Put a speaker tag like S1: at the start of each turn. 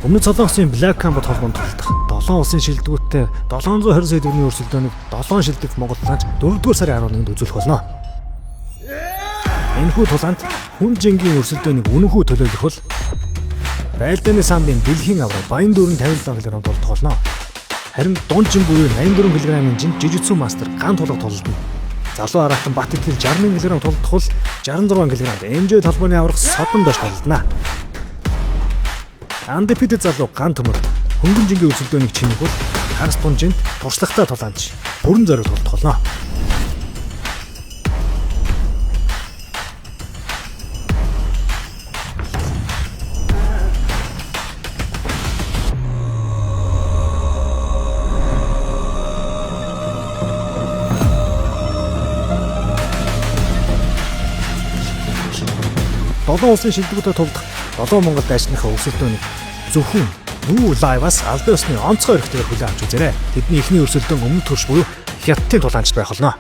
S1: Өмнөд Солонгосын Black Camp-д холбоонд тулдах 7 улсын шилдэгүүттэй 720 сая төгрөгийн өрсөлдөөнийг 7 шилдэг Монголчууд 4-р сарын 11-нд үзүүлэх болно. Энэхүү тулаанд хүн жингийн өрсөлдөөнийг үнэнхүү төлөөлөх бол байлдааны самбын дэлхийн аврал Баян дүүрэн 57 кг толдох болно. Харин дунд жин буюу 84 кг-ийн жин жижигцүү мастер ган тулаг толдно. Залуу аратан бат итгэл 60 кг толдох бол 66 кг эмжээ толгойн аврах содон доош толдно. Андипед залуу ган төмөр хөнгөн жингийн өрсөлдөөнийг чинэх бол хагас тунжинд туршлагатай тулаанч бүрэн зориг толдох болно. Долоо улсын шилдэгүүтээ тулдах 7 Монголд ажлынхаа өрсөлдөөнийг зөвхөн New Live-аас албан ёсны онцгой эрхтэйгээр хүлээн авч үзээрэй. Тэдний эхний өрсөлдөөн өмнөд төрш буюу Хятадын тулаанчд байх болно.